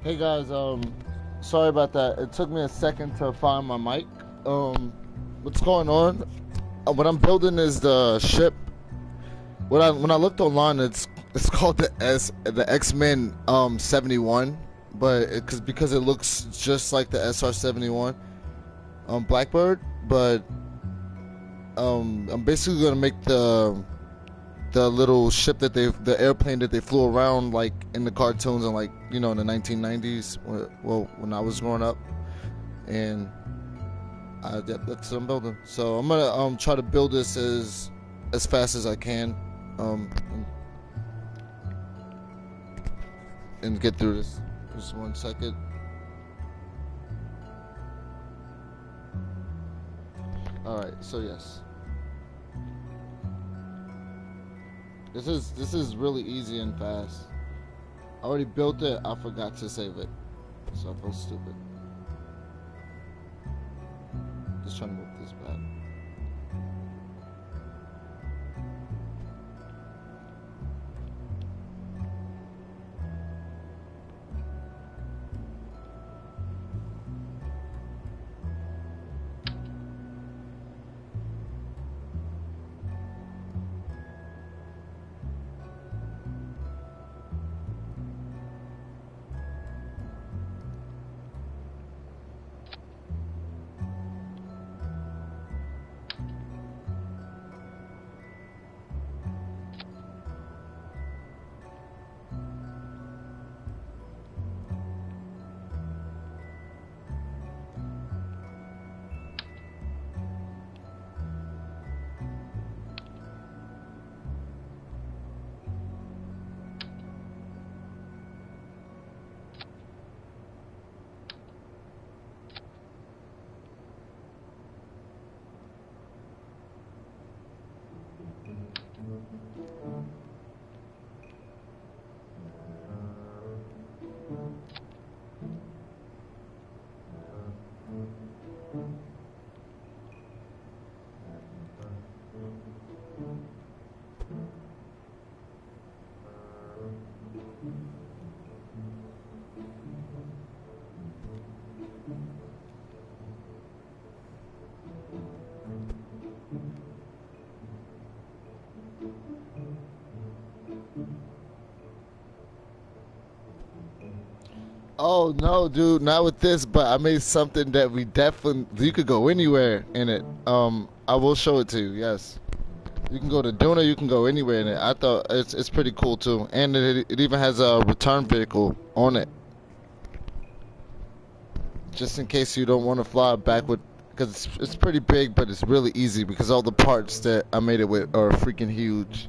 Hey guys, sorry about that. It took me a second to find my mic. What's going on? What I'm building is the ship. When I looked online, it's called the X-Men 71, but because it looks just like the SR 71 Blackbird, but I'm basically gonna make the little ship that the airplane that they flew around like in the cartoons and like in the 1990s. Well, when I was growing up, and that's what I'm building. So I'm gonna try to build this as fast as I can, and get through this. Just 1 second. All right. So yes. This is really easy and fast. I already built it. I forgot to save it, so I feel stupid. Just trying to move this back. Oh no, dude, not with this, but I made something that we definitely you could go anywhere in it. I will show it to you. Yes, you can go to Duna. You can go anywhere in it. I thought it's pretty cool too, and it even has a return vehicle on it, just in case you don't want to fly back with. Because it's pretty big, but it's really easy because all the parts that I made it with are freaking huge.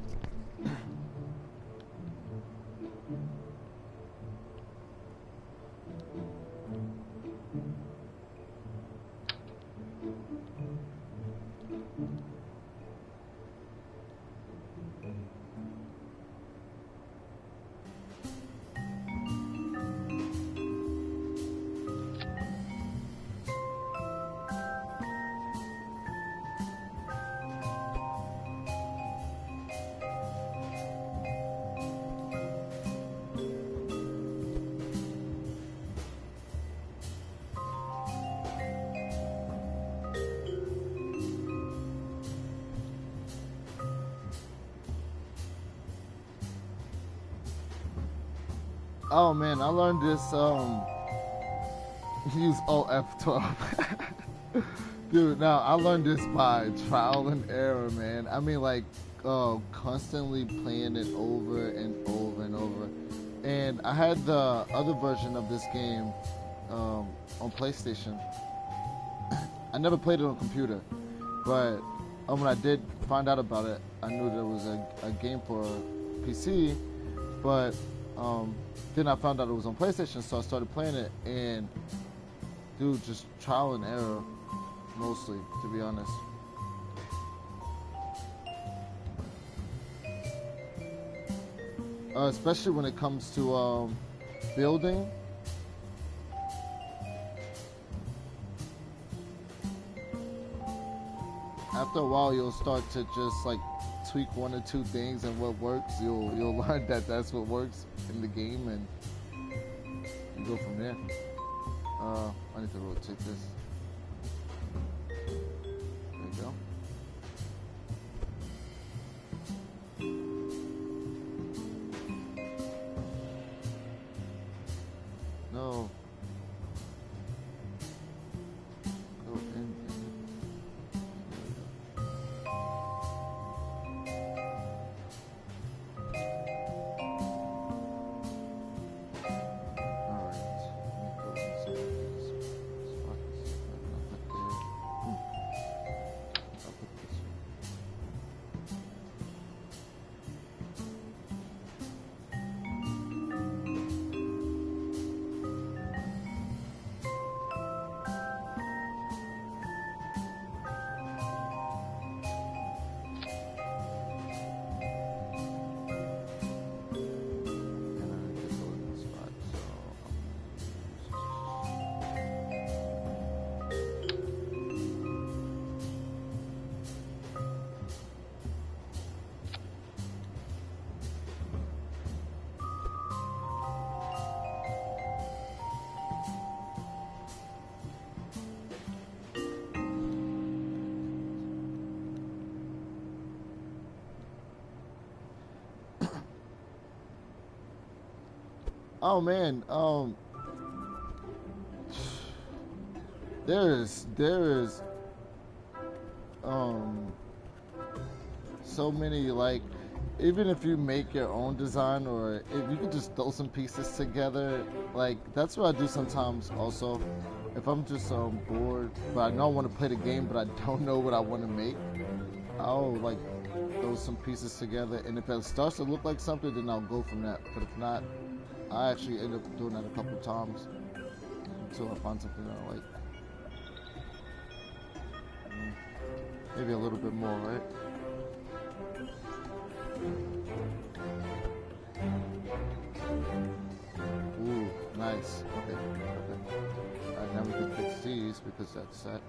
Oh man, I learned this use OF12. Dude, now I learned this by trial and error, man. I mean like constantly playing it over and over and over. And I had the other version of this game on PlayStation. I never played it on computer, but when I did find out about it, I knew there was a game for PC, but then I found out it was on PlayStation, so I started playing it, and dude, just trial and error, mostly, to be honest. Especially when it comes to building. After a while, you'll start to just like tweak one or two things, and what works, you'll learn that that's what works in the game, and you go from there. I need to rotate this. There you go. No. Go in. Oh man, there is um so many, like, even if you make your own design, or if you could just throw some pieces together, like that's what I do sometimes also. If I'm just bored, but I know I want to play the game, but I don't know what I want to make, I'll like throw some pieces together, and if it starts to look like something, then I'll go from that. But if not, I actually end up doing that a couple of times until I find something that I like. Maybe a little bit more, right? Ooh, nice. Okay, okay. Alright, now we can fix these because that's set.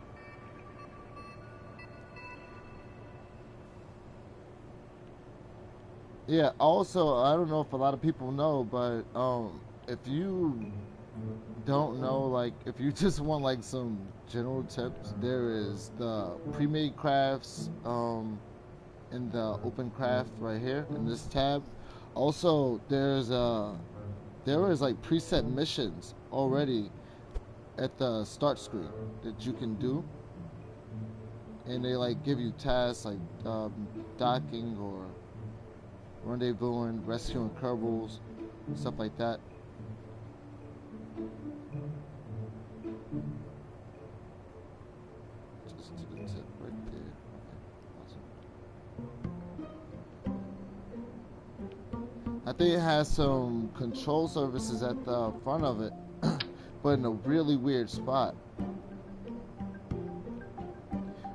Yeah, also, I don't know if a lot of people know, but if you don't know, like, if you just want like some general tips, there is the pre-made crafts in the open craft right here in this tab. Also, there's there is like preset missions already at the start screen that you can do, and they like give you tasks like docking or rendezvousing, rescuing Kerbals, stuff like that. Just to the tip right there. Okay, awesome. I think it has some control surfaces at the front of it, but in a really weird spot.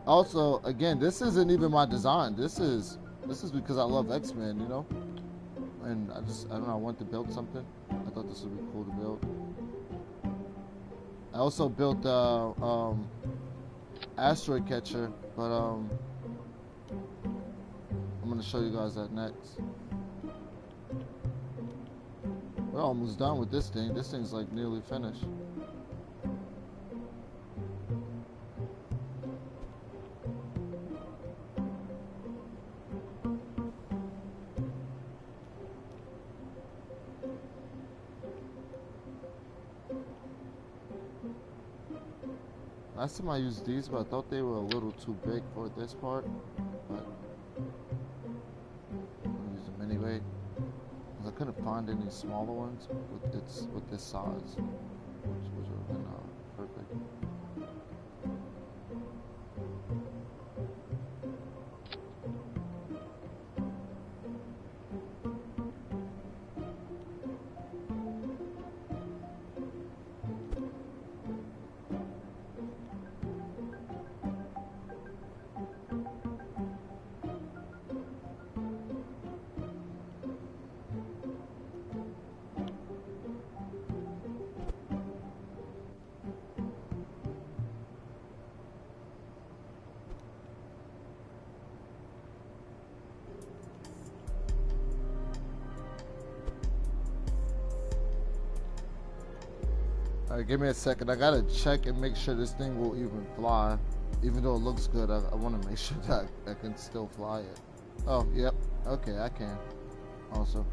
Also, again, this isn't even my design. This is because I love X-Men, you know? And I don't know, I wanted to build something. I thought this would be cool to build. I also built asteroid catcher, but I'm gonna show you guys that next. We're almost done with this thing. This thing's like nearly finished. Last time I used these, but I thought they were a little too big for this part. But I'm gonna use them anyway, because I couldn't find any smaller ones with this size, which would have been perfect. Alright, give me a second. I gotta check and make sure this thing will even fly. Even though it looks good, I want to make sure that I can still fly it. Oh, yep. Okay, I can. Also.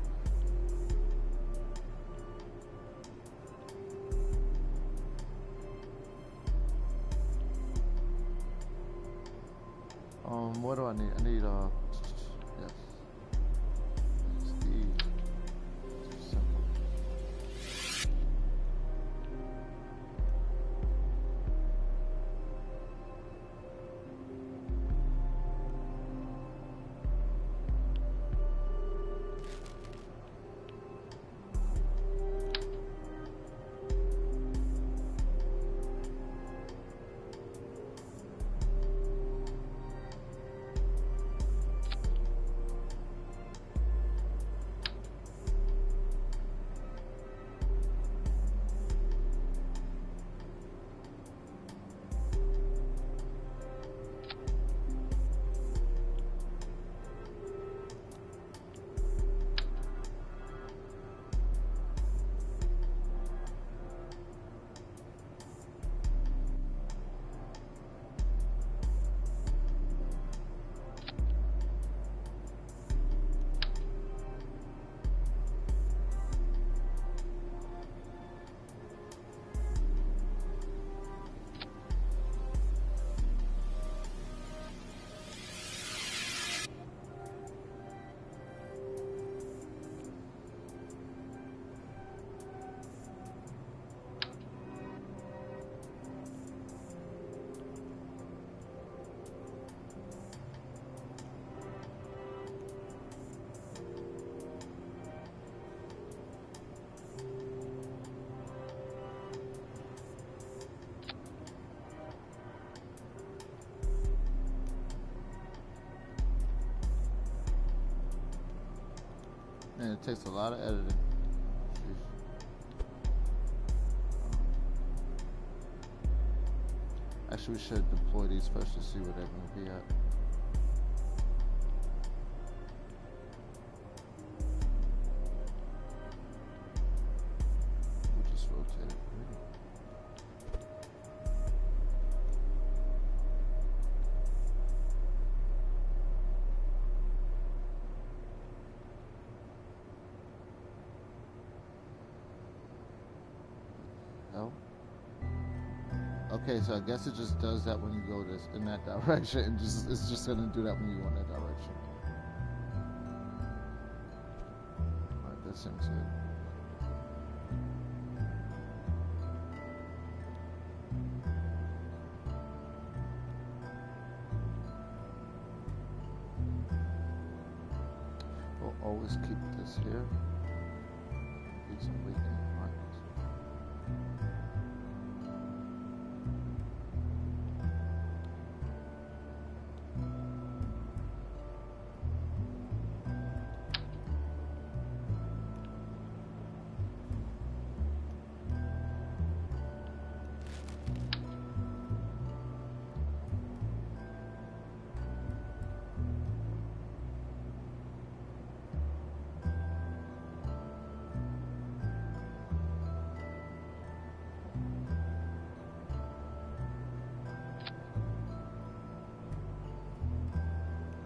What do I need? I need, yes. Steve. Simple. Man, it takes a lot of editing. Jeez. Actually, we should deploy these first to see where they're going to be at. We'll just rotate it. L. Okay, so I guess it just does that when you go this in that direction, and it's just gonna do that when you go in that direction. Alright, that seems good. We'll always keep this here. Need some weekend markets.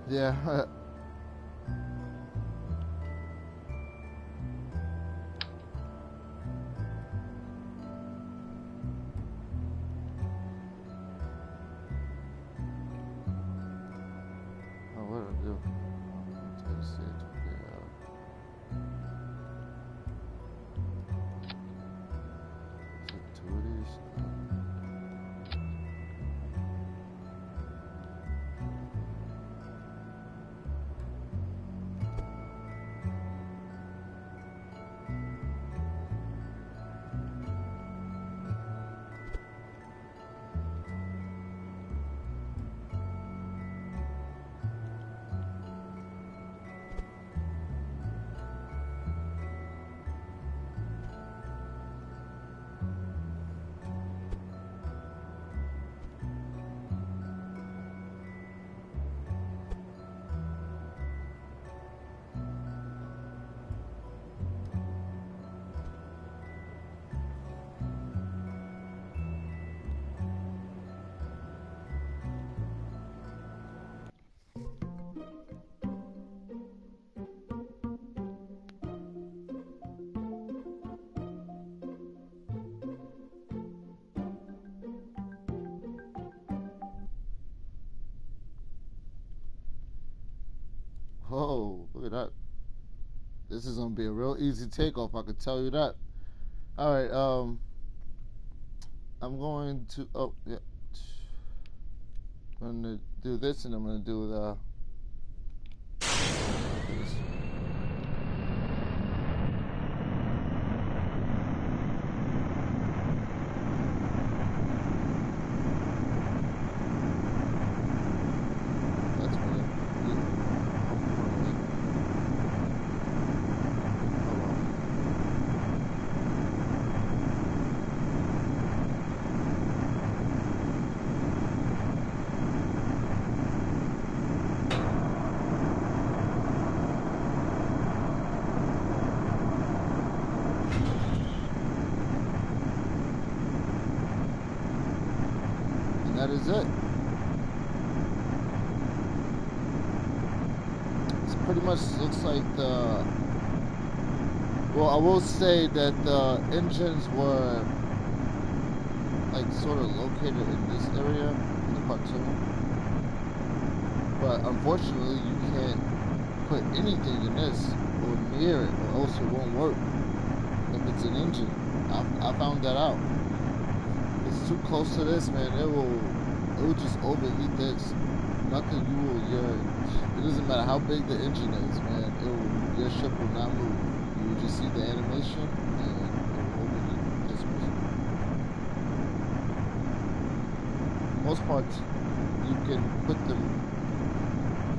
Yeah. Oh, what do I do? Let's see it. Take two of these. Whoa, look at that. This is gonna be a real easy takeoff, I can tell you that. Alright, I'm going to yeah. I'm gonna do this and I'm gonna do the this. That's weird. That is it. It pretty much looks like the... Well, I will say that the engines were like sort of located in this area in the cartoon. But unfortunately, you can't put anything in this or near it, or else it won't work. If it's an engine, I found that out. It's too close to this, man. It will just overheat this. Nothing it doesn't matter how big the engine is, man. Your ship will not move. You will just see the animation and it will overheat this way. Most parts, you can put them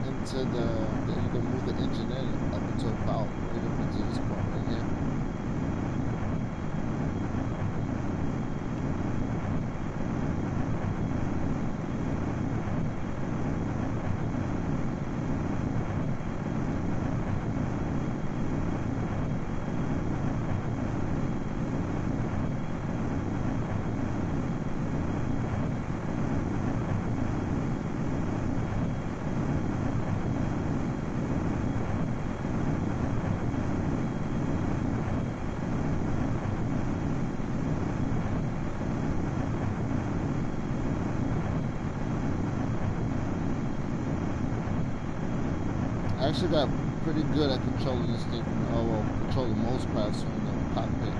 into you can move the engine in up until about right up into this part right here. actually got pretty good at controlling this thing. Oh well, controlling most parts from the cockpit.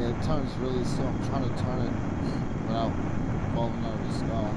It turns really slow. I'm trying to turn it without falling out of the sky.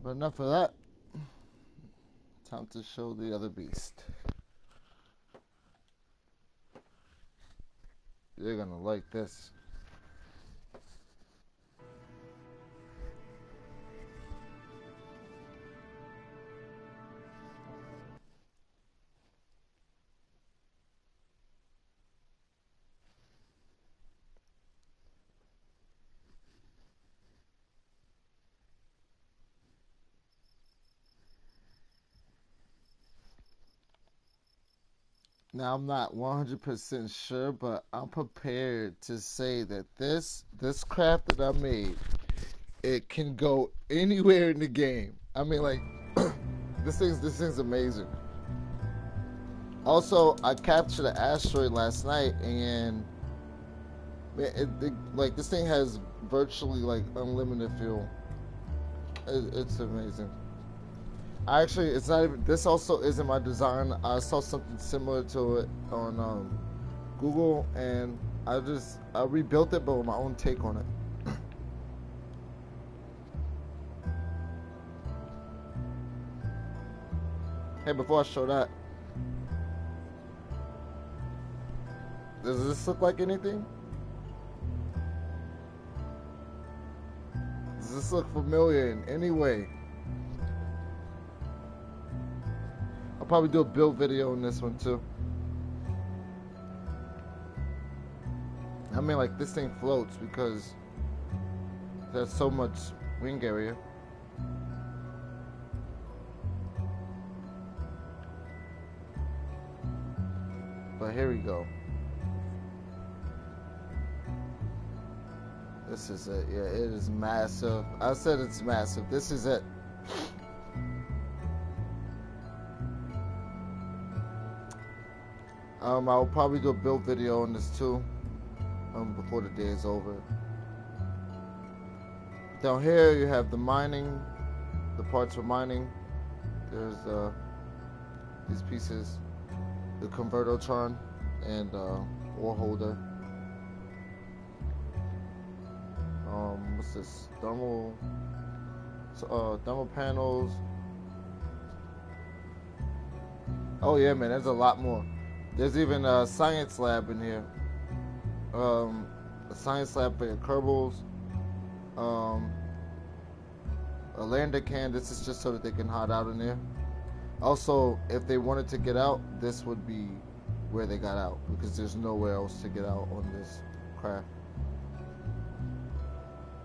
But enough of that. Time to show the other beast. You're gonna like this. Now I'm not 100% sure, but I'm prepared to say that this craft that I made, it can go anywhere in the game. I mean, like this thing's amazing. Also, I captured an asteroid last night, and like this thing has virtually like unlimited fuel. It's amazing. Actually, it's not even. This also isn't my design. I saw something similar to it on Google, and I rebuilt it, but with my own take on it. Hey, before I show that, does this look like anything? Does this look familiar in any way? I'll probably do a build video on this one too. I mean, like, this thing floats because there's so much wing area. But here we go. This is it. Yeah, it is massive. I said it's massive. This is it. I'll probably do a build video on this too, before the day is over. Down here you have the mining, the parts for mining. There's these pieces, the convertotron and ore holder. What's this? Thermal panels. Oh yeah, man. There's a lot more. There's even a science lab in here. Um, a science lab for your Kerbals. Um, a lander can. This is just so that they can hide out in there. Also, if they wanted to get out, this would be where they got out because there's nowhere else to get out on this craft.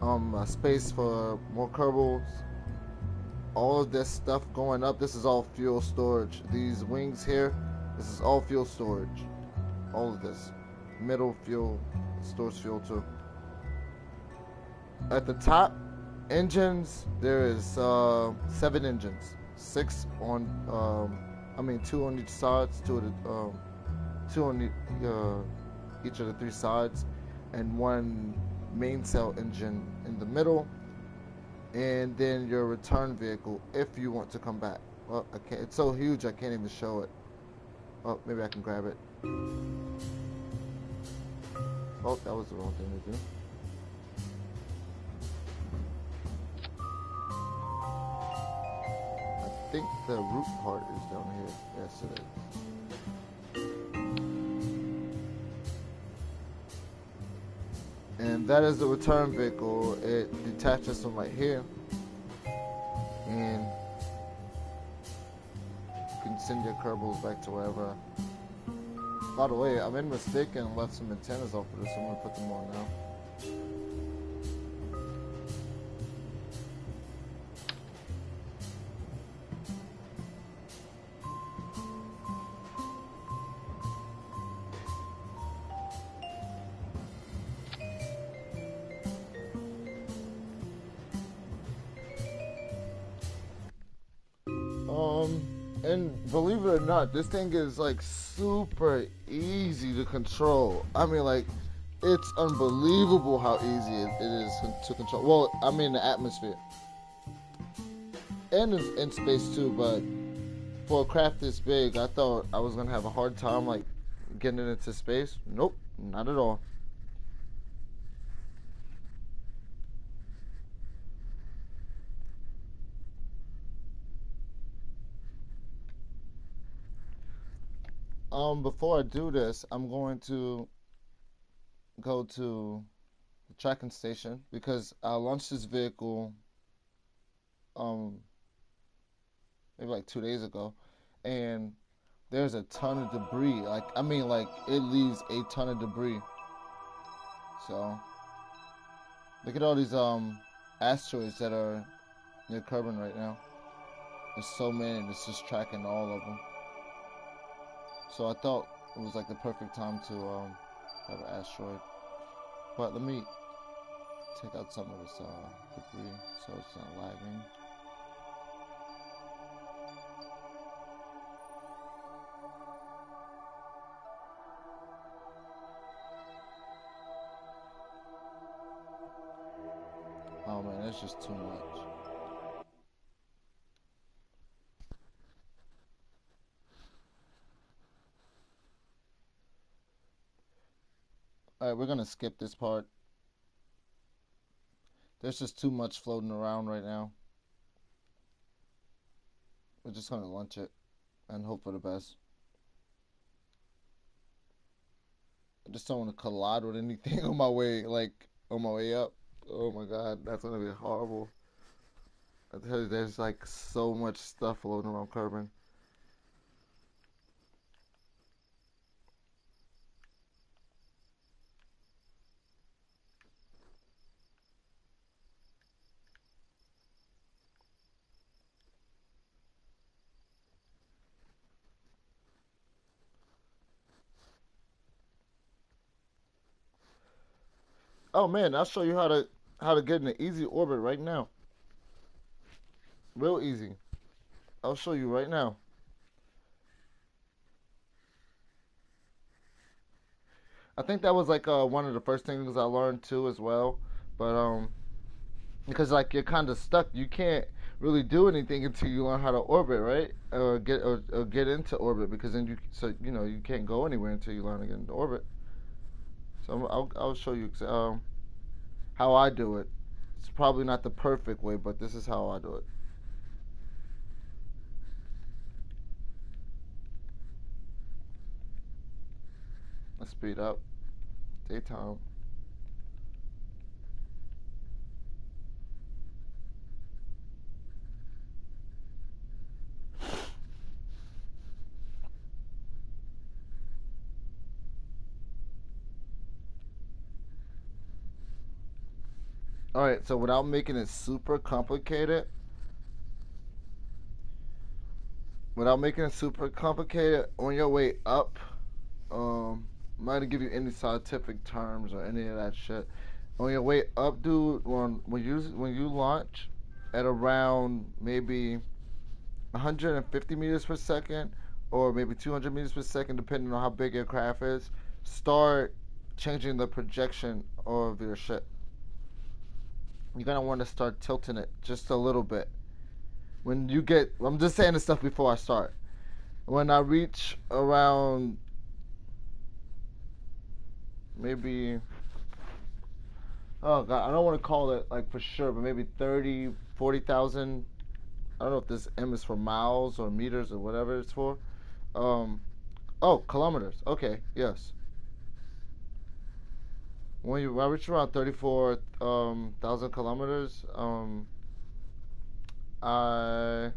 A space for more Kerbals. All of this stuff going up. This is all fuel storage. These wings here. This is all fuel storage. All of this. Middle fuel stores fuel too. At the top, engines. There is 7 engines. 6 on. I mean 2 on each side. 2 of the 2 on each of the 3 sides, and 1 main cell engine in the middle, and then your return vehicle if you want to come back. Well, I can't. It's so huge I can't even show it. Oh, maybe I can grab it. Oh, that was the wrong thing to do. I think the root part is down here. Yes, it is. And that is the return vehicle. It detaches from right here, and you can send your Kerbals back to wherever. By the way, I made a mistake and left some antennas off of this, so I'm gonna put them on now. And believe it or not, this thing is like super easy to control. I mean, like, it's unbelievable how easy it is to control. Well, I mean, the atmosphere and in space too. But for a craft this big, I thought I was gonna have a hard time like getting it into space. Nope, not at all. Before I do this, I'm going to go to the tracking station because I launched this vehicle um maybe like 2 days ago, and there's a ton of debris. Like, I mean, like, it leaves a ton of debris. So look at all these asteroids that are near Kerbin right now. There's so many, and it's just tracking all of them. So I thought it was like the perfect time to have an asteroid. But let me take out some of this debris so it's not lagging. Oh man, it's just too much. Alright, we're gonna skip this part. There's just too much floating around right now. We're just gonna launch it and hope for the best. I just don't want to collide with anything on my way, like on my way up. Oh my god, that's gonna be horrible. I tell you, there's like so much stuff floating around Kerbin. Oh man, I'll show you how to get in an easy orbit right now. Real easy. I'll show you right now. I think that was like one of the first things I learned too as well. But because like you're kind of stuck, you can't really do anything until you learn how to orbit, right? Or get into orbit because then you can't go anywhere until you learn to get into orbit. So I'll show you how I do it. It's probably not the perfect way, but this is how I do it. Let's speed up. Daytime. Alright, so without making it super complicated, on your way up, I'm not gonna give you any scientific terms or any of that shit. On your way up, dude, when you launch at around maybe 150 meters per second or maybe 200 meters per second, depending on how big your craft is, start changing the projection of your ship. You're gonna want to start tilting it just a little bit. I'm just saying this stuff before I start. When I reach around maybe, oh god, I don't want to call it like for sure, but maybe 30, 40,000. I don't know if this M is for miles or meters or whatever it's for. Um, oh, kilometers. Okay, yes. When you reach around 34,000 kilometers, I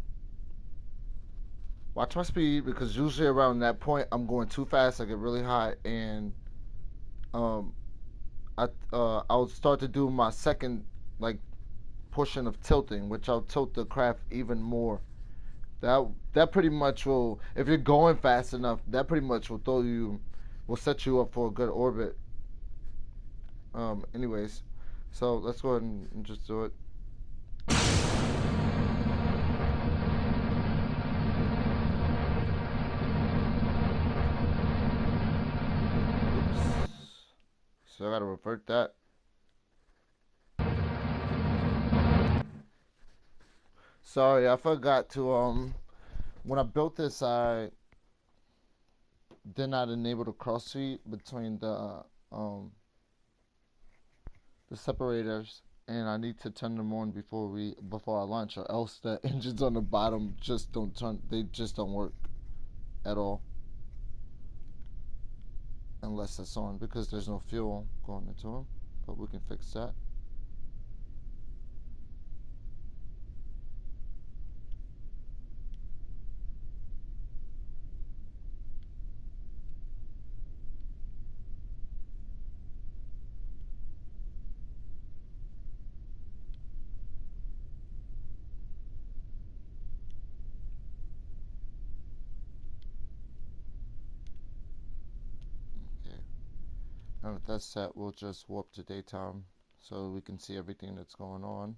watch my speed because usually around that point I'm going too fast. I get really hot, and um, I'll start to do my second like portion of tilting, which I'll tilt the craft even more. That pretty much will, if you're going fast enough, that pretty much will set you up for a good orbit. Anyways, so let's go ahead and just do it. Oops. So I gotta revert that. Sorry, I forgot to when I built this, I did not enable the cross feed between the separators, and I need to turn them on before I launch, or else the engines on the bottom just don't turn. They just don't work at all unless it's on, because there's no fuel going into them. But we can fix that. Okay. Now with that set, we'll just warp to daytime so we can see everything that's going on.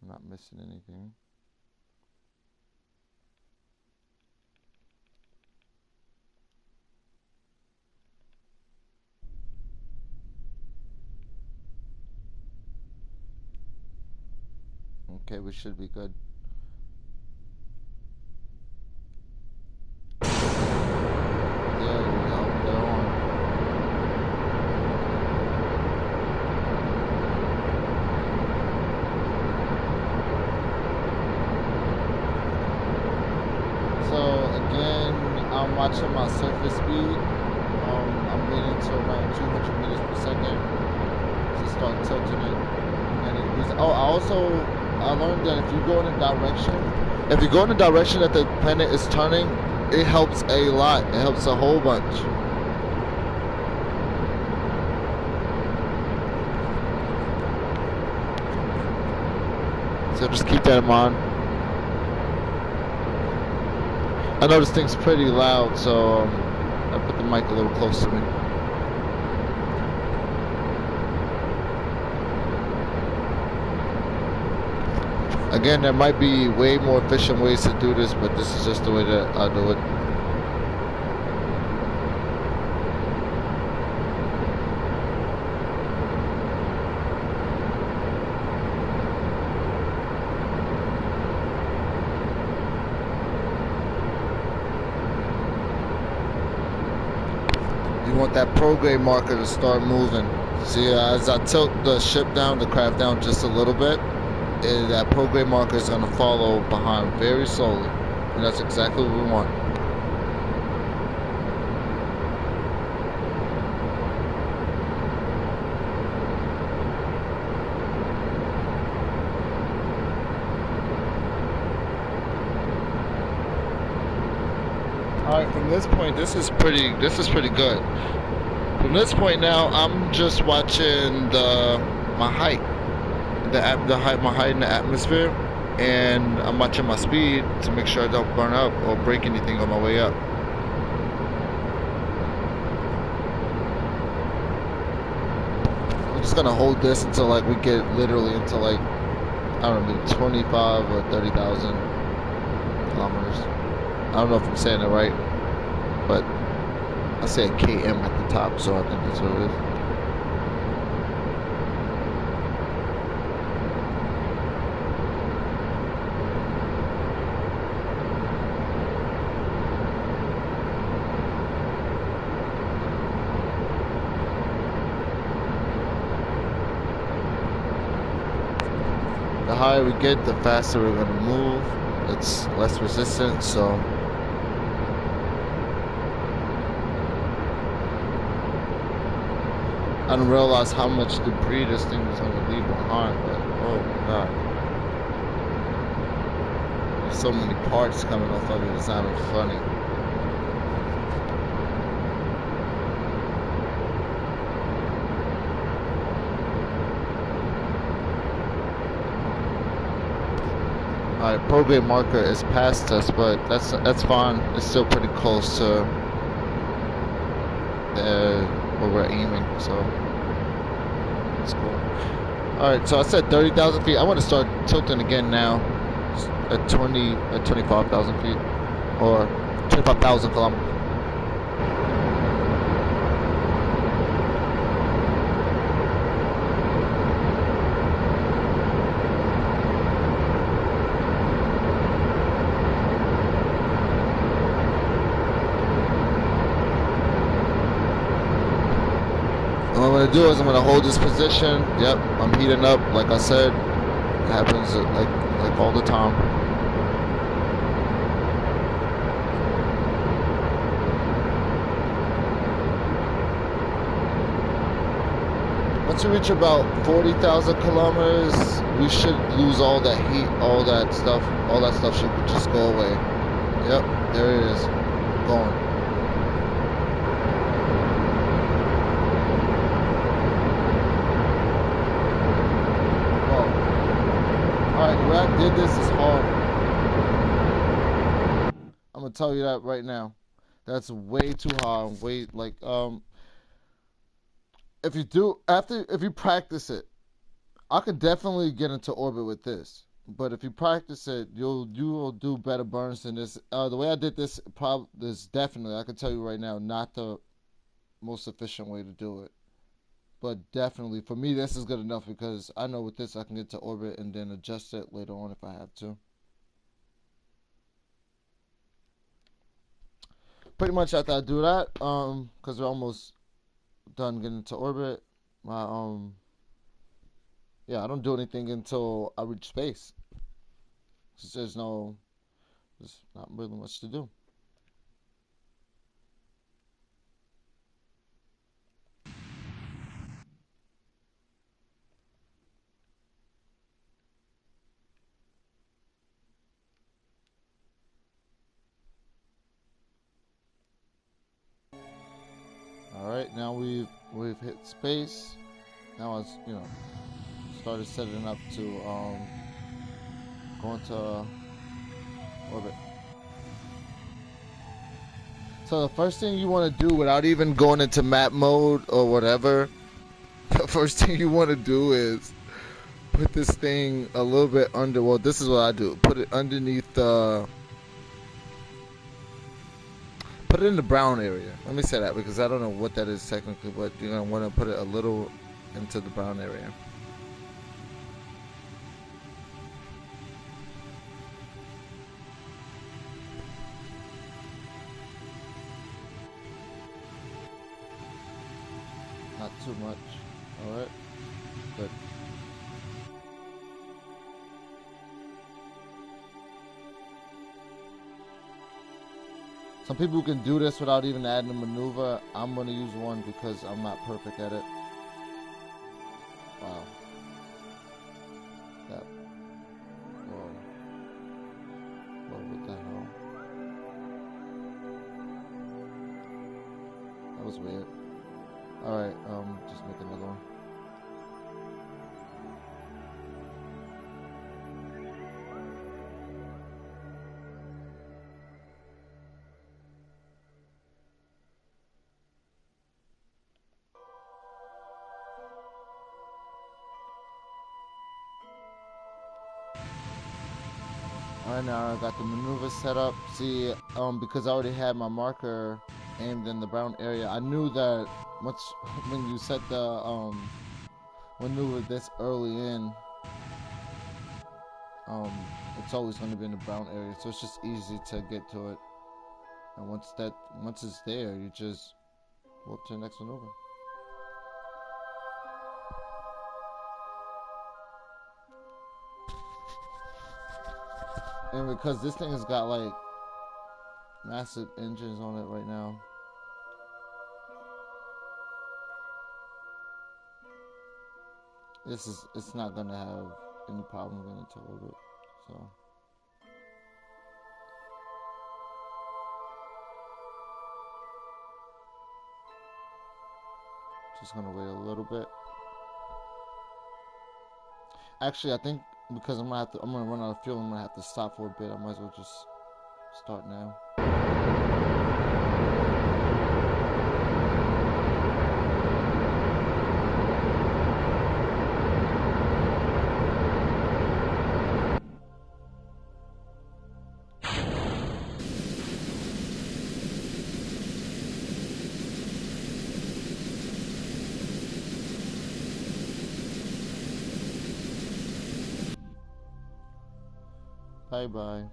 I'm not missing anything. Okay, we should be good. There we go. They're on. So again, I'm watching my surface speed. I'm getting to around 200 meters per second to start tilting it. And I learned that if you go in a direction that the planet is turning, it helps a lot. It helps a whole bunch. So just keep that in mind. I know this thing's pretty loud, so I put the mic a little close to me. Again, there might be way more efficient ways to do this, but this is just the way that I do it. You want that prograde marker to start moving. See, as I tilt the ship down, the craft down just a little bit, that prograde marker is going to follow behind very slowly, and that's exactly what we want. Alright, from this point, this is pretty good. From this point now, I'm just watching my height, my height in the atmosphere, and I'm watching my speed to make sure I don't burn up or break anything on my way up. I'm just gonna hold this until like we get literally into like, I don't know, 25 or 30,000 kilometers. I don't know if I'm saying it right, but I say a km at the top, so I think that's what it is. The higher we get, the faster we're going to move. It's less resistant, so I didn't realize how much debris this thing was going to leave behind, but oh my god. There's so many parts coming off of it, it's not even funny. Alright, probate marker is past us, but that's fine. It's still pretty close to where we're aiming, so it's cool. Alright, so I said 30,000 feet. I want to start tilting again now at 25,000 feet, or 25,000 kilometers. What I'm gonna do is I'm gonna hold this position. Yep, I'm heating up. Like I said, it happens like all the time. Once we reach about 40,000 kilometers, we should lose all that heat, all that stuff. All that stuff should just go away. Yep, there it is, going. Alright, the way I did this is hard. I'm gonna tell you that right now. That's way too hard. Way like if you practice it, I could definitely get into orbit with this. But if you practice it, you will do better burns than this. The way I did this is definitely, I can tell you right now, not the most efficient way to do it. But definitely, for me, this is good enough because I know with this I can get to orbit and then adjust it later on if I have to. Pretty much after I do that, because we're almost done getting to orbit, my yeah, I don't do anything until I reach space. There's not really much to do. All right, now we've hit space. Now I started setting up to go into orbit. So the first thing you want to do without even going into map mode or whatever, the first thing you want to do is put this thing a little bit under. Well, this is what I do. Put it underneath the. Put it in the brown area. Let me say that because I don't know what that is technically, but you're gonna want to put it a little into the brown area. Not too much. All right. Good. Some people can do this without even adding a maneuver. I'm going to use one because I'm not perfect at it. Wow. That. Whoa. Whoa, what the hell? That's weird. Alright, just make another one. Alright, now I got the maneuver set up. See, because I already had my marker aimed in the brown area, I knew that when you set the maneuver this early in, it's always going to be in the brown area, so it's just easy to get to it. And once it's there, you just go up to the next maneuver. And because this thing has got like massive engines on it right now, it's not gonna have any problem getting into orbit. So just gonna wait a little bit. Actually, I think because I'm gonna run out of fuel, I'm gonna have to stop for a bit. I might as well just start now. Bye-bye.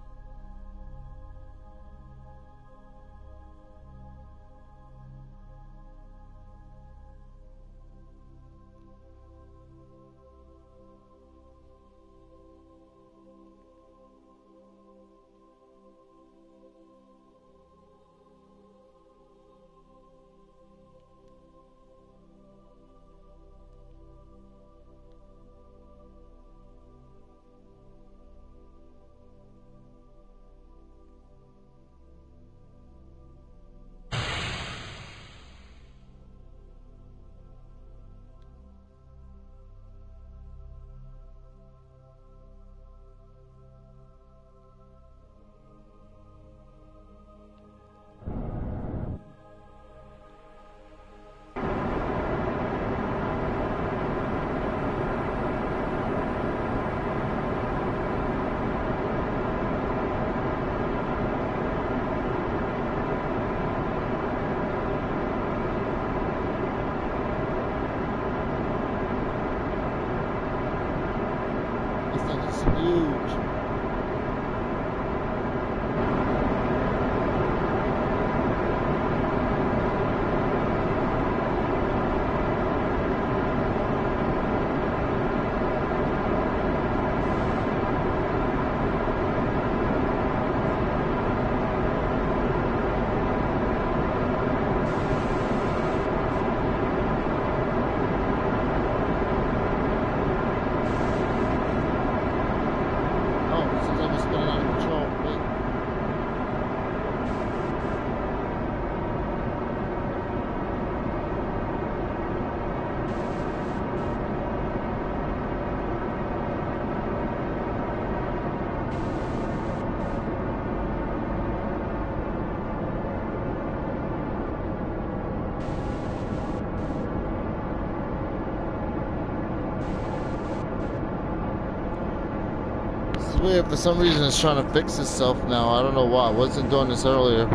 Weird, for some reason it's trying to fix itself now. I don't know why. I wasn't doing this earlier.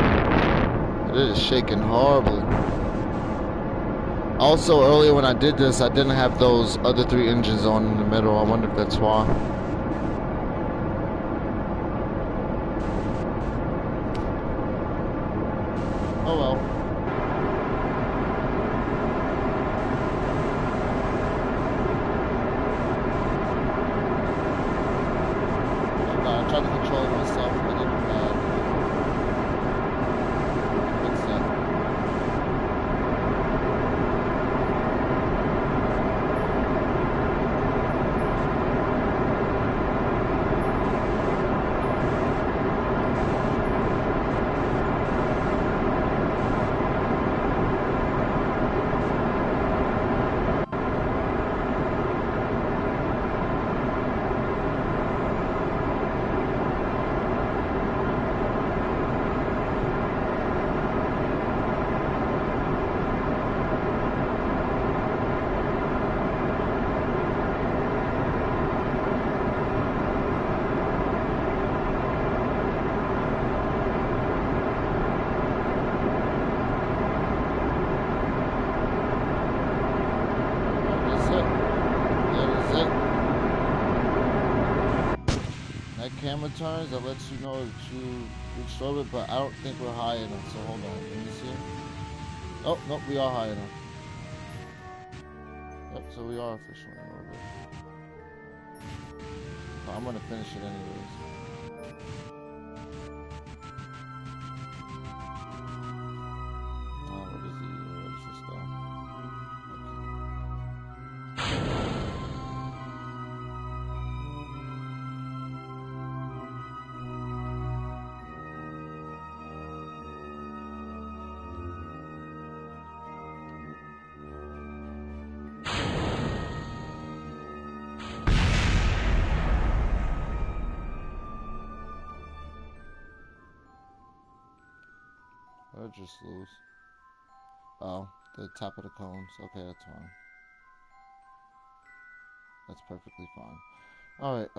It is shaking horribly. Also, earlier when I did this, I didn't have those other 3 engines on in the middle. I wonder if that's why. Oh well. I tried to control it myself, but it was bad. Fix that. camera turns that lets you know that you reached orbit, but I don't think we're high enough, so hold on, let me see. Oh, nope, we are high enough. Yep, so we are officially in orbit. So I'm gonna finish it anyways. What is the, where does this go? Or just lose. Oh, the top of the cones. Okay, that's fine. That's perfectly fine. Alright,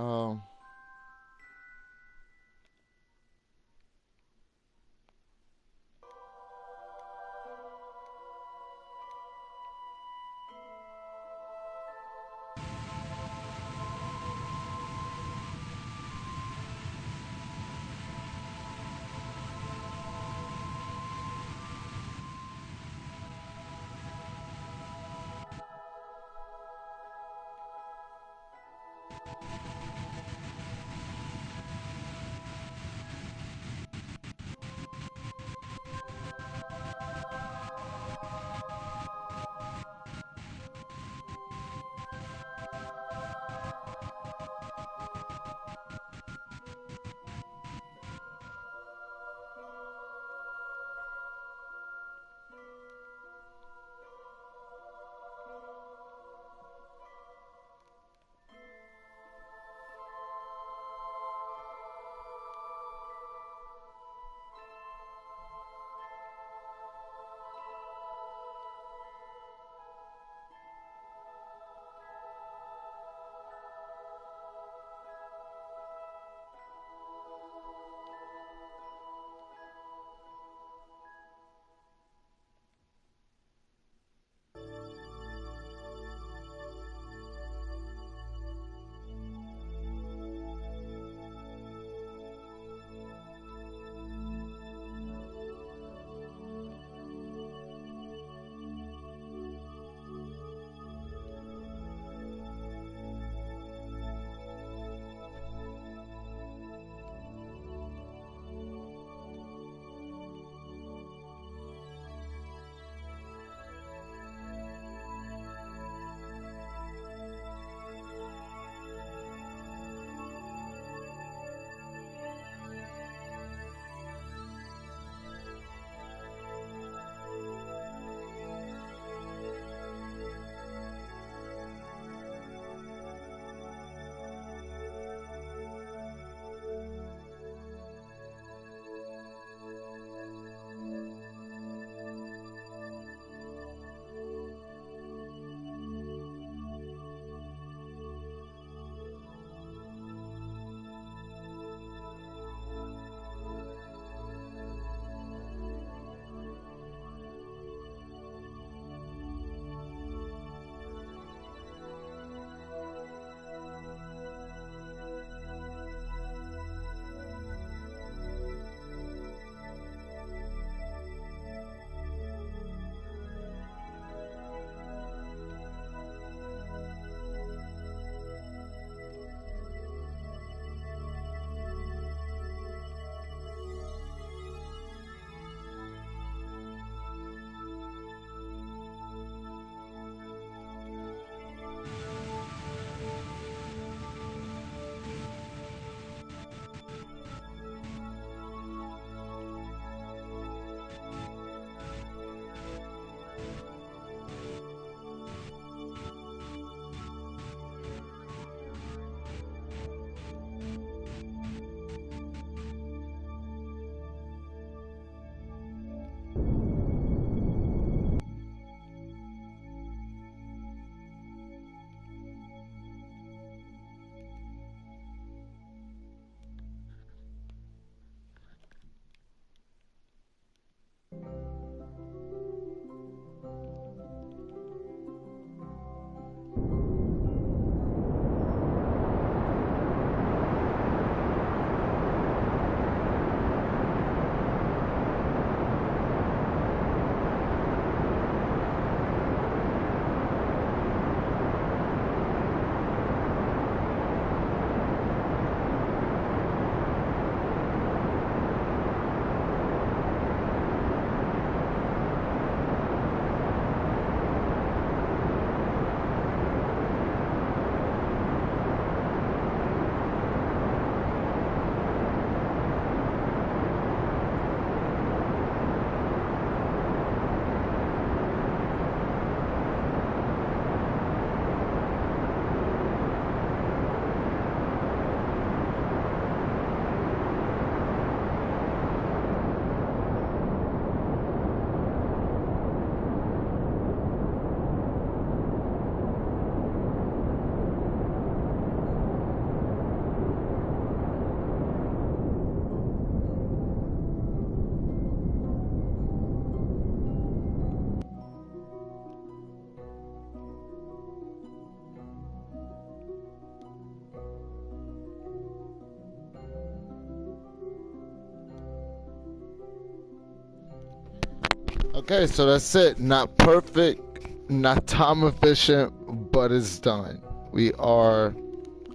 Okay, so that's it. Not perfect, not time efficient, but it's done. We are,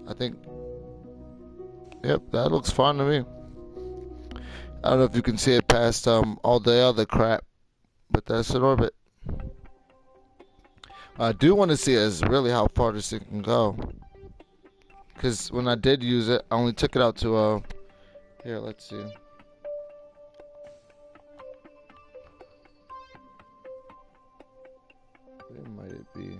I think, yep, that looks fine to me. I don't know if you can see it past all the other crap, but that's in orbit. I do want to see is really how far this thing can go. Because when I did use it, I only took it out to, here, let's see. Where might it be?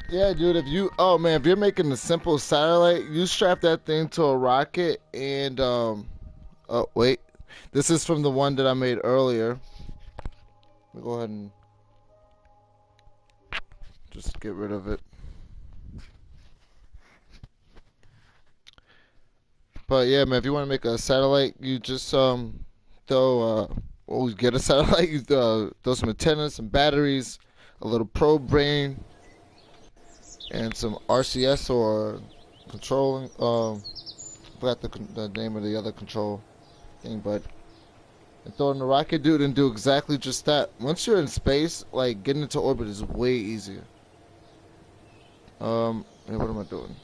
Yeah, dude, oh man, if you're making a simple satellite, you strap that thing to a rocket and, oh, wait. This is from the one that I made earlier. Let me go ahead and just get rid of it. But yeah, man, if you want to make a satellite, you just, always get a satellite, you throw some antennas, some batteries, a little probe brain, and some RCS or controlling, forgot the name of the other control thing, but and throw in the rocket, dude, and do exactly just that. Once you're in space, like getting into orbit is way easier. Yeah, what am I doing?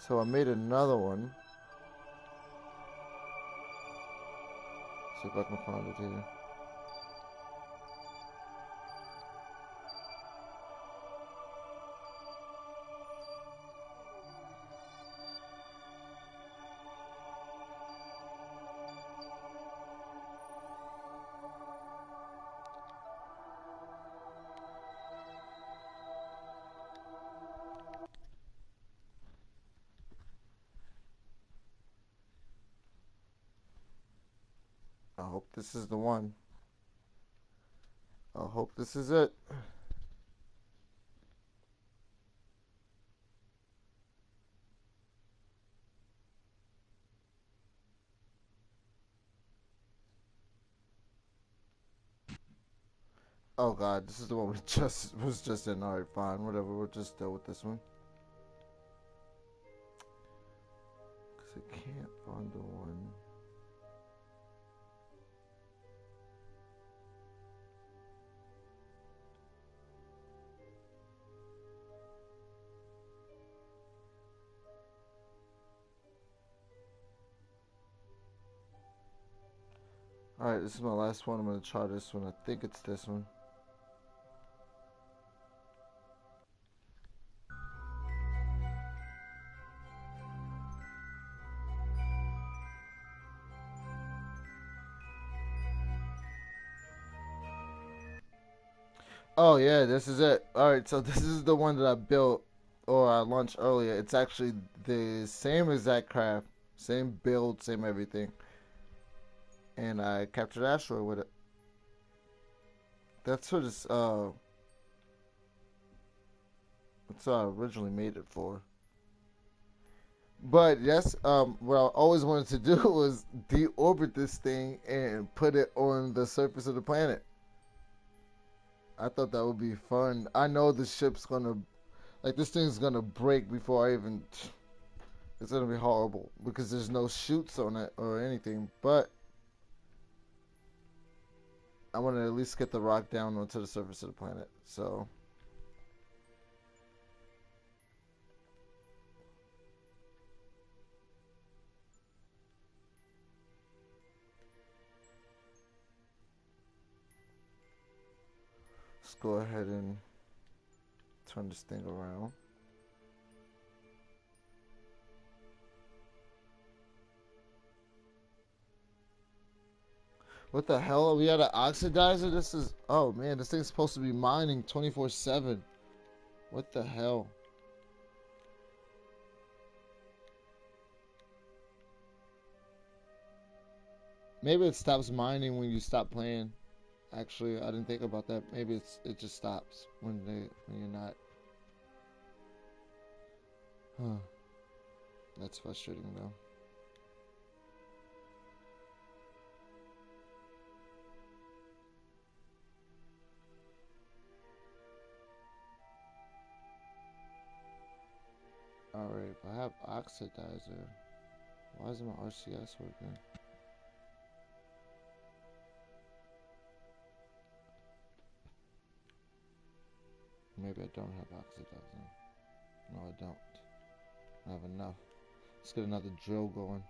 So I made another one. See if I can find it here. I hope this is the one. I hope this is it. Oh god, this is the one we just was just in. Alright, fine, whatever. We'll just deal with this one. Cause I can't find the one. Alright, this is my last one. I'm gonna try this one. I think it's this one. Oh yeah, this is it. Alright, so this is the one that I built or I launched earlier. It's actually the same exact craft, same build, same everything. And I captured asteroid with it. That's what that's what I originally made it for. But yes, what I always wanted to do was deorbit this thing and put it on the surface of the planet. I thought that would be fun. I know the ship's gonna, like, this thing's gonna break before I even. It's gonna be horrible because there's no chutes on it or anything. But I want to at least get the rock down onto the surface of the planet. So. Let's go ahead and turn this thing around. What the hell? Are we at an oxidizer? This is... Oh, man. This thing's supposed to be mining 24/7. What the hell? Maybe it stops mining when you stop playing. Actually, I didn't think about that. Maybe it just stops when you're not Huh. That's frustrating though. Alright, if I have oxidizer, why isn't my RCS working? Maybe I don't have oxidizer. No, I don't. I have enough. Let's get another drill going.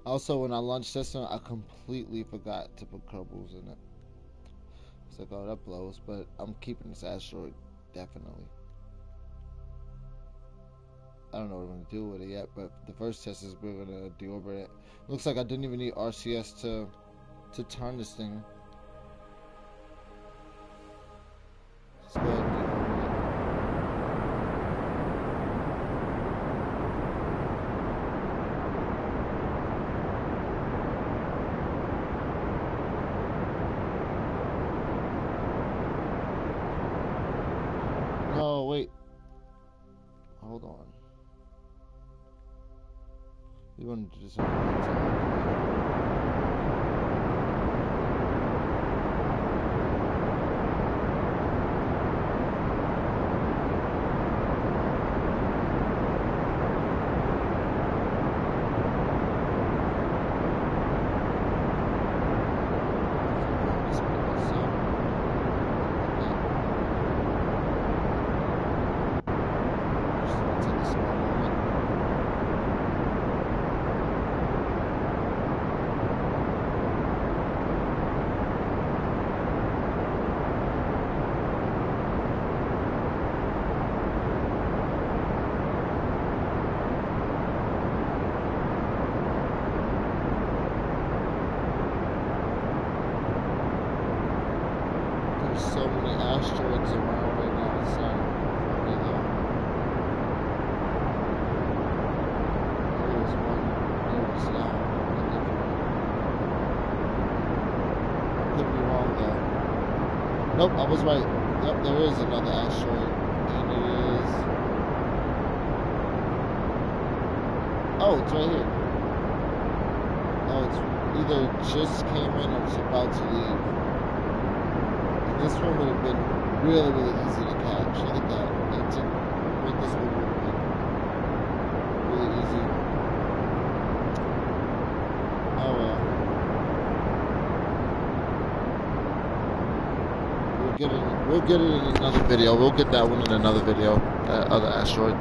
Also, when I launched this one, I completely forgot to put kerbals in it. It's like, oh, that blows, but I'm keeping this asteroid, definitely. I don't know what I'm going to do with it yet, but the first test is we're going to deorbit it. Looks like I didn't even need RCS to turn this thing. Let's go ahead and deorbit it. No, wait. Hold on. You want to do this on one time? So many asteroids around right now, it's not even funny though. Maybe there's one near us now, a different one. Could be wrong though. Nope, I was right. Yep, there is another asteroid, and it is... Oh, it's right here. Oh, it's either just came in or it's about to leave. This one would have been really, really easy to catch. Look at that. Like, to make this one would have been really easy. Oh well. We'll get it in another video. We'll get that one in another video. That other asteroid.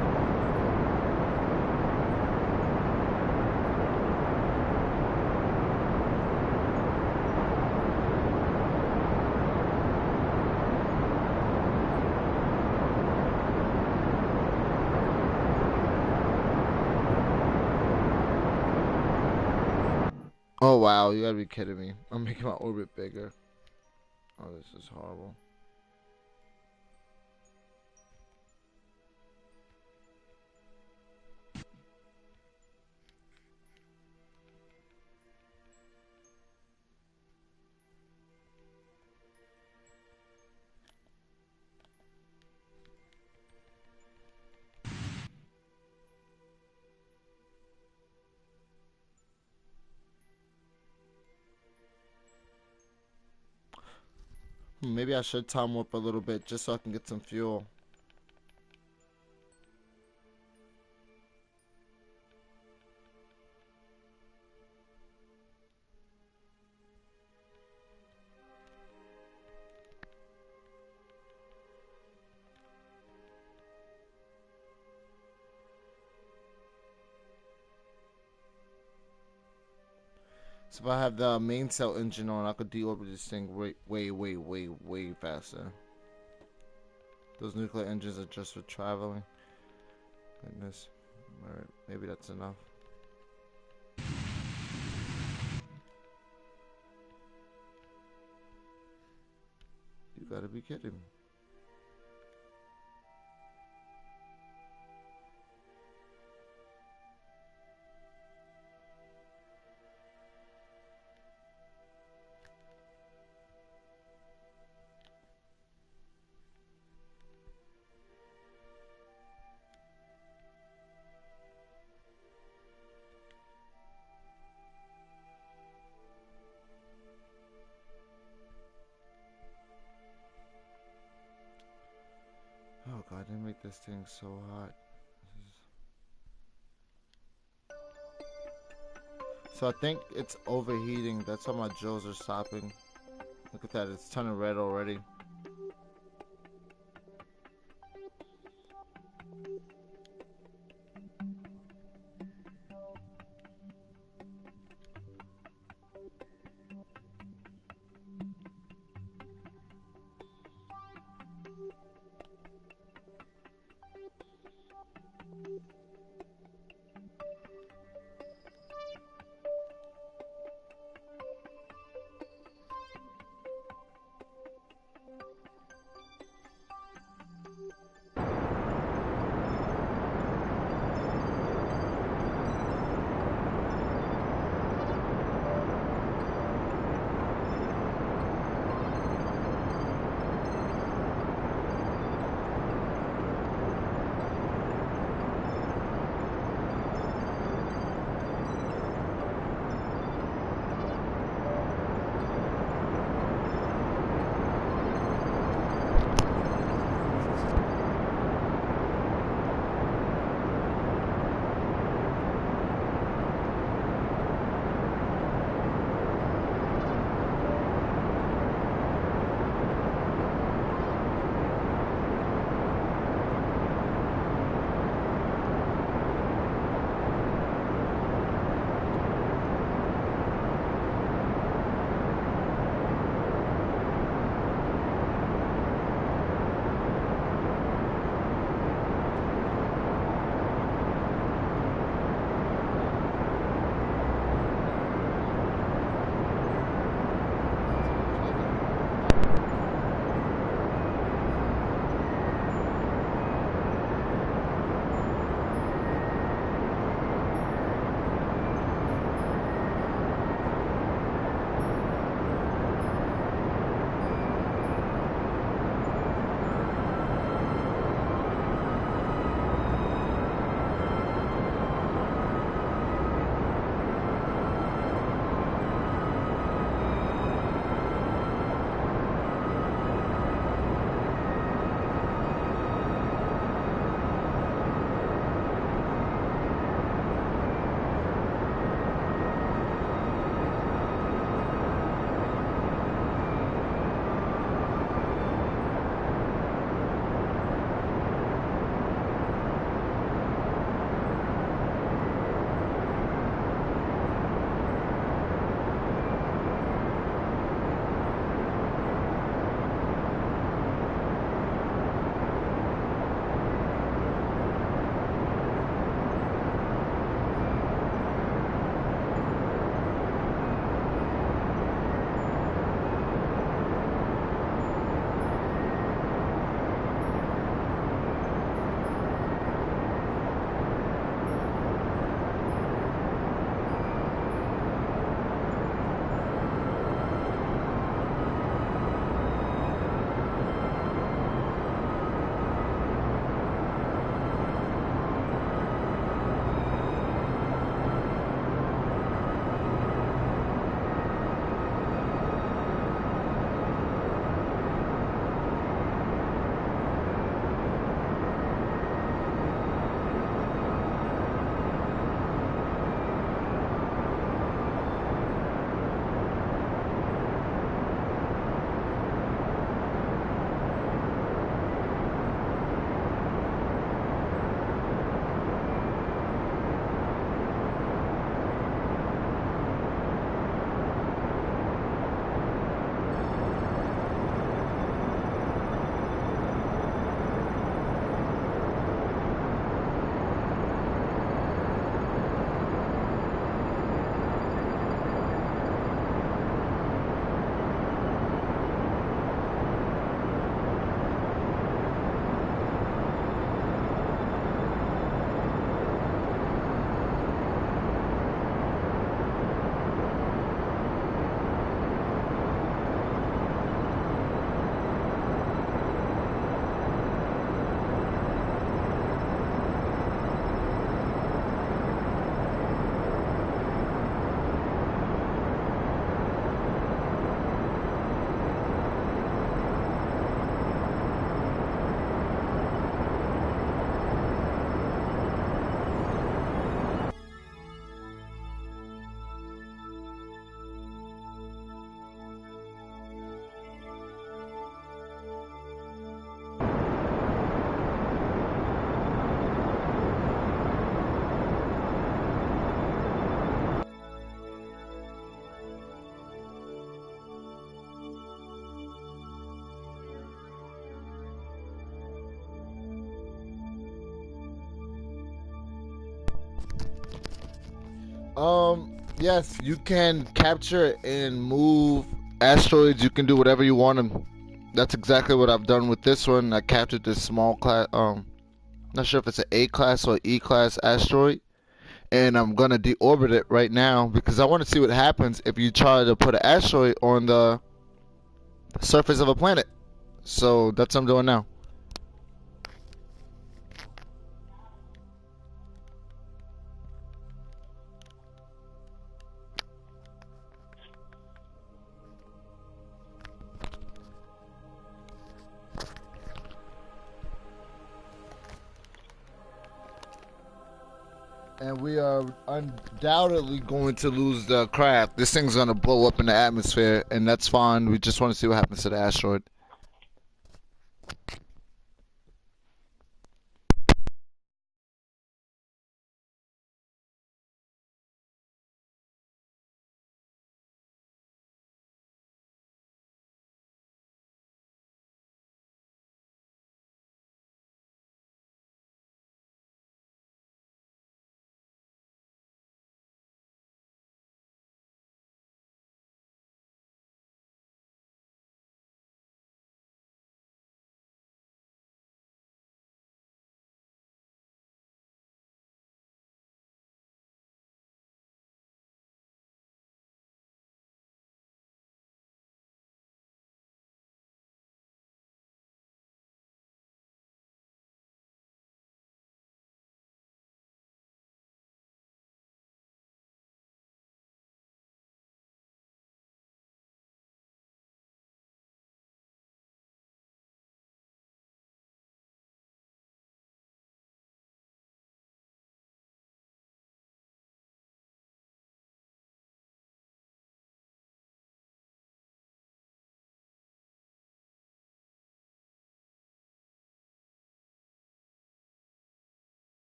Oh wow, you gotta be kidding me. I'm making my orbit bigger. Oh, this is horrible. Maybe I should time warp a little bit just so I can get some fuel. So if I have the main cell engine on, I could deorbit this thing way faster. Those nuclear engines are just for traveling. Goodness. Alright, maybe that's enough. You gotta be kidding me. They make this thing so hot. So I think it's overheating. That's why my drills are stopping. Look at that, it's turning red already. Yes, you can capture and move asteroids. You can do whatever you want them. That's exactly what I've done with this one. I captured this small class. Not sure if it's an A class or E class asteroid, and I'm gonna deorbit it right now because I want to see what happens if you try to put an asteroid on the surface of a planet. So that's what I'm doing now. And we are undoubtedly going to lose the craft. This thing's gonna blow up in the atmosphere, and that's fine. We just want to see what happens to the asteroid.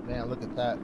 Man, look at that.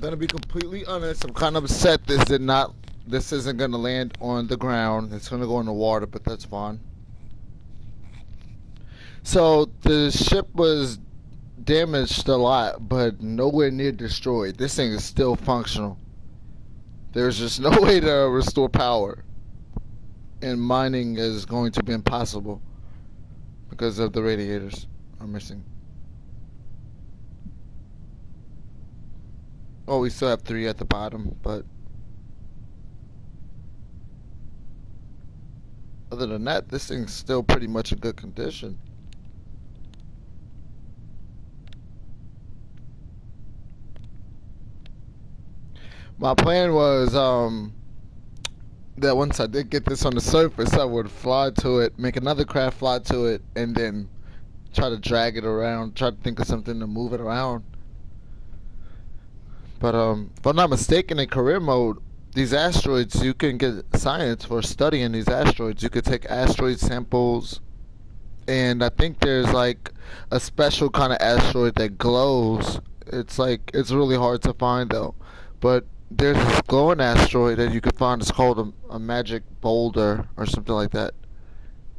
gonna be completely honest. I'm kind of upset this isn't gonna land on the ground. It's gonna go in the water, but that's fine. So the ship was damaged a lot, but nowhere near destroyed. This thing is still functional. There's just no way to restore power, and mining is going to be impossible because of the radiators are missing. Oh, we still have 3 at the bottom, but other than that, this thing's still pretty much in good condition. My plan was that once I did get this on the surface, I would fly to it, make another craft fly to it, and then try to drag it around, try to think of something to move it around. But if I'm not mistaken, in career mode, these asteroids, you can get science for studying these asteroids. You could take asteroid samples, and I think there's like a special kind of asteroid that glows. It's really hard to find though, but there's this glowing asteroid that you can find. It's called a magic boulder or something like that,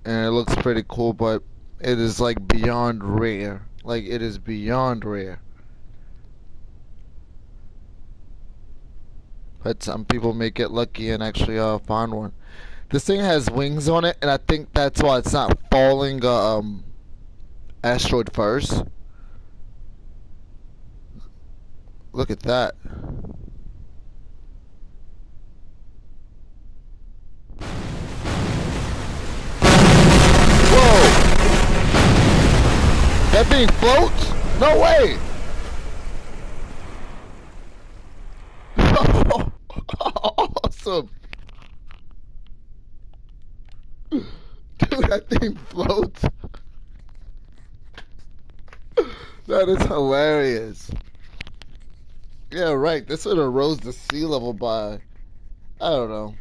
and it looks pretty cool, but it is like beyond rare. Like, it is beyond rare. But some people may get lucky and actually find one. This thing has wings on it, and I think that's why it's not falling asteroid first. Look at that. Whoa! That thing floats? No way! Awesome. Dude, that thing floats. That is hilarious. Yeah, right. This would have rose the sea level by, I don't know.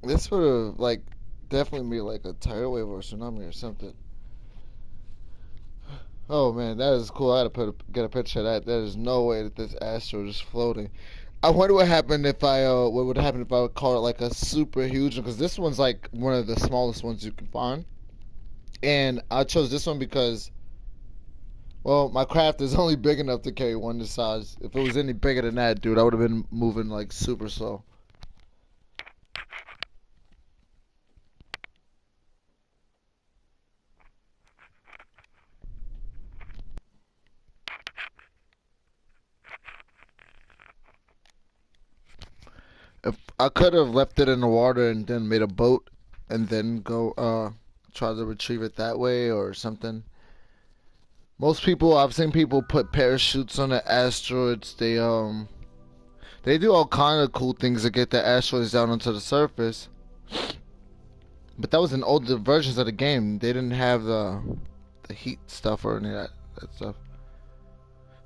This would have, like, definitely be like a tidal wave or a tsunami or something. Oh man, that is cool. I had to get a picture of that. There is no way that this asteroid is floating. I wonder what happened if what would happen if I would call it like a super huge one, because this one's like one of the smallest ones you can find. And I chose this one because, well, my craft is only big enough to carry one this size. If it was any bigger than that, dude, I would have been moving like super slow. If I could have left it in the water and then made a boat and then go try to retrieve it that way or something. Most people, I've seen people put parachutes on the asteroids. They do all kind of cool things to get the asteroids down onto the surface. But that was in older versions of the game. They didn't have the heat stuff or any of that stuff.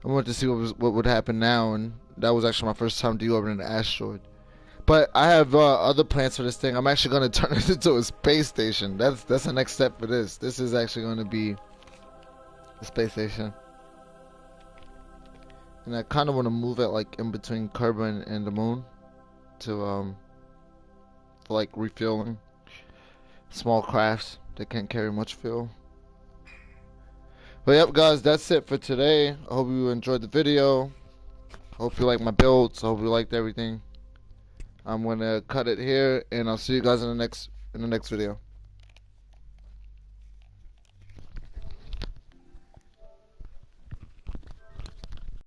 I wanted to see what would happen now, and that was actually my first time deorbiting an asteroid. But I have other plans for this thing. I'm actually going to turn it into a space station. That's the next step for this. This is actually going to be a space station. And I kind of want to move it like in between Kerbin and the moon to for like refueling small crafts that can't carry much fuel. But yep, guys, that's it for today. I hope you enjoyed the video. Hope you liked my builds. I hope you liked everything. I'm gonna cut it here, and I'll see you guys in the next video.